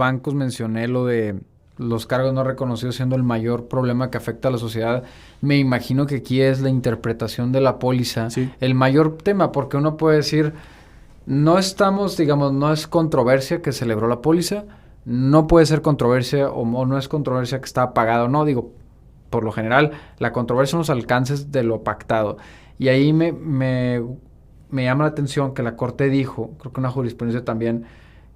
bancos mencioné lo de los cargos no reconocidos siendo el mayor problema que afecta a la sociedad. Me imagino que aquí es la interpretación de la póliza Sí. el mayor tema, porque uno puede decir, no estamos, digamos, no es controversia que celebró la póliza, no puede ser controversia o no es controversia que está pagado, no, digo, por lo general, la controversia son los alcances de lo pactado. Y ahí me llama la atención que la Corte dijo, creo que una jurisprudencia también,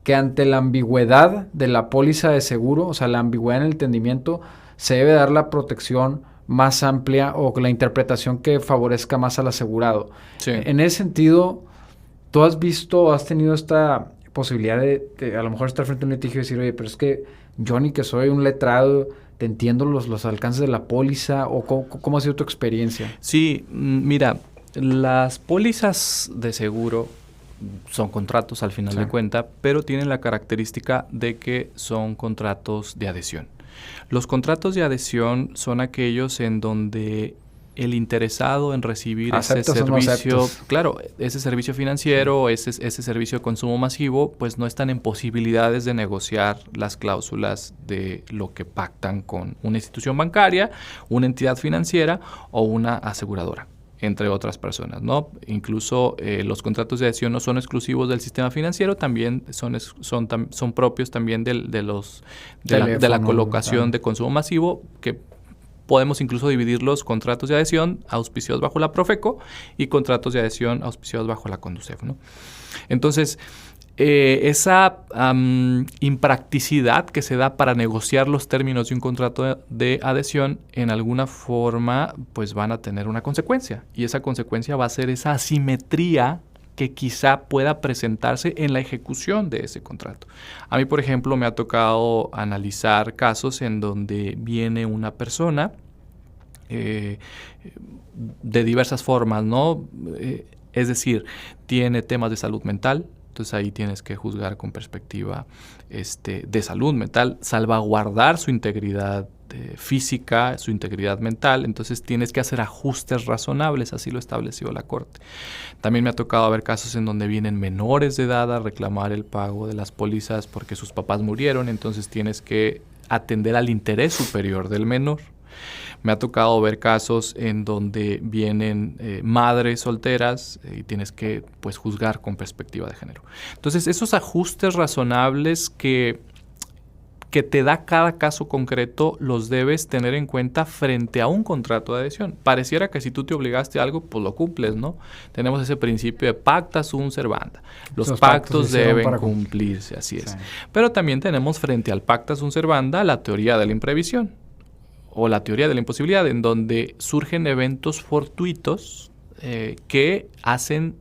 que ante la ambigüedad de la póliza de seguro, o sea, la ambigüedad en el entendimiento, se debe dar la protección más amplia o la interpretación que favorezca más al asegurado. Sí. En ese sentido, ¿tú has visto, has tenido esta posibilidad de a lo mejor estar frente a un litigio y decir, oye, pero es que yo ni que soy un letrado, te entiendo los alcances de la póliza, o cómo ha sido tu experiencia? Sí, mira, las pólizas de seguro son contratos al final de cuenta, pero tienen la característica de que son contratos de adhesión. Los contratos de adhesión son aquellos en donde el interesado en recibir ese servicio, claro, ese servicio financiero, ese servicio de consumo masivo, pues no están en posibilidades de negociar las cláusulas de lo que pactan con una institución bancaria, una entidad financiera o una aseguradora, entre otras personas, ¿no? Incluso los contratos de adhesión no son exclusivos del sistema financiero, también son propios también de la colocación de consumo masivo, que podemos incluso dividir los contratos de adhesión auspiciados bajo la Profeco y contratos de adhesión auspiciados bajo la Conducef, ¿no? Entonces, esa impracticidad que se da para negociar los términos de un contrato de adhesión, en alguna forma, pues van a tener una consecuencia. Y esa consecuencia va a ser esa asimetría que quizá pueda presentarse en la ejecución de ese contrato. A mí, por ejemplo, me ha tocado analizar casos en donde viene una persona de diversas formas, ¿no? Es decir, tiene temas de salud mental. Entonces ahí tienes que juzgar con perspectiva de salud mental, salvaguardar su integridad física, su integridad mental. Entonces tienes que hacer ajustes razonables, así lo estableció la Corte. También me ha tocado ver casos en donde vienen menores de edad a reclamar el pago de las pólizas porque sus papás murieron, entonces tienes que atender al interés superior del menor. Me ha tocado ver casos en donde vienen madres solteras y tienes que pues juzgar con perspectiva de género. Entonces, esos ajustes razonables que te da cada caso concreto los debes tener en cuenta frente a un contrato de adhesión. Pareciera que si tú te obligaste a algo, pues lo cumples, ¿no? Tenemos ese principio de pacta sunt servanda. Los pactos deben cumplirse, así es. Sí. Pero también tenemos frente al pacta sunt servanda la teoría de la imprevisión o la teoría de la imposibilidad, en donde surgen eventos fortuitos que hacen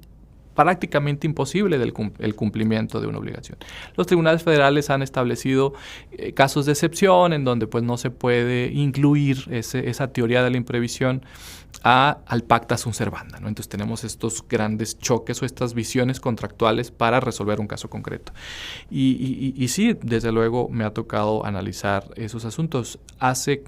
prácticamente imposible el cumplimiento de una obligación. Los tribunales federales han establecido casos de excepción en donde pues no se puede incluir esa teoría de la imprevisión al pacta sunt servanda, ¿no? Entonces tenemos estos grandes choques o estas visiones contractuales para resolver un caso concreto. Y sí, desde luego me ha tocado analizar esos asuntos. Hace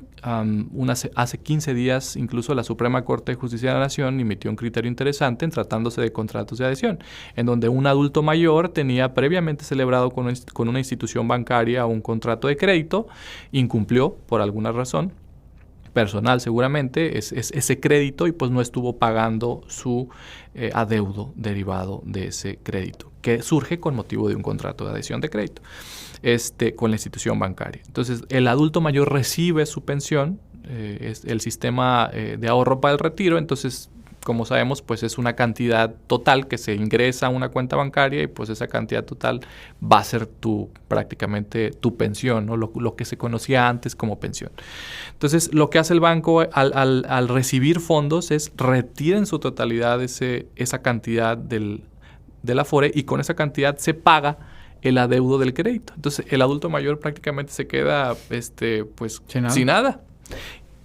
15 días incluso la Suprema Corte de Justicia de la Nación emitió un criterio interesante en tratándose de contratos de adhesión, en donde un adulto mayor tenía previamente celebrado con una institución bancaria un contrato de crédito, incumplió por alguna razón personal seguramente ese crédito y pues no estuvo pagando su adeudo derivado de ese crédito, que surge con motivo de un contrato de adhesión de crédito con la institución bancaria. Entonces el adulto mayor recibe su pensión, es el sistema de ahorro para el retiro, entonces como sabemos, pues es una cantidad total que se ingresa a una cuenta bancaria y pues esa cantidad total va a ser prácticamente tu pensión, ¿no? Lo que se conocía antes como pensión. Entonces, lo que hace el banco al recibir fondos es retirar en su totalidad esa cantidad del Afore y con esa cantidad se paga el adeudo del crédito. Entonces, el adulto mayor prácticamente se queda pues sin nada.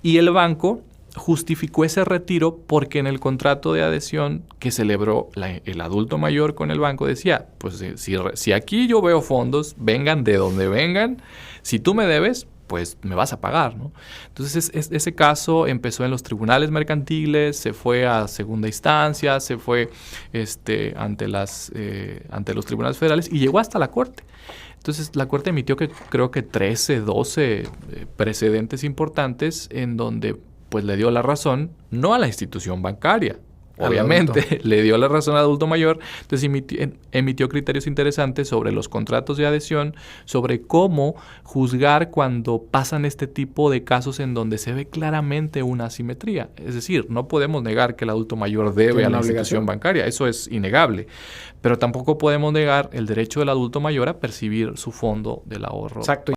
Y el banco justificó ese retiro porque en el contrato de adhesión que celebró el adulto mayor con el banco decía, pues si aquí yo veo fondos, vengan de donde vengan, si tú me debes, pues me vas a pagar, ¿no? Entonces ese caso empezó en los tribunales mercantiles, se fue a segunda instancia, se fue ante los tribunales federales y llegó hasta la Corte. Entonces, la Corte emitió creo que 13, 12 precedentes importantes en donde pues le dio la razón, no a la institución bancaria, obviamente, le dio la razón al adulto mayor. Entonces emitió criterios interesantes sobre los contratos de adhesión, sobre cómo juzgar cuando pasan este tipo de casos en donde se ve claramente una asimetría. Es decir, no podemos negar que el adulto mayor debe a la institución bancaria, eso es innegable. Pero tampoco podemos negar el derecho del adulto mayor a percibir su fondo del ahorro. Exacto.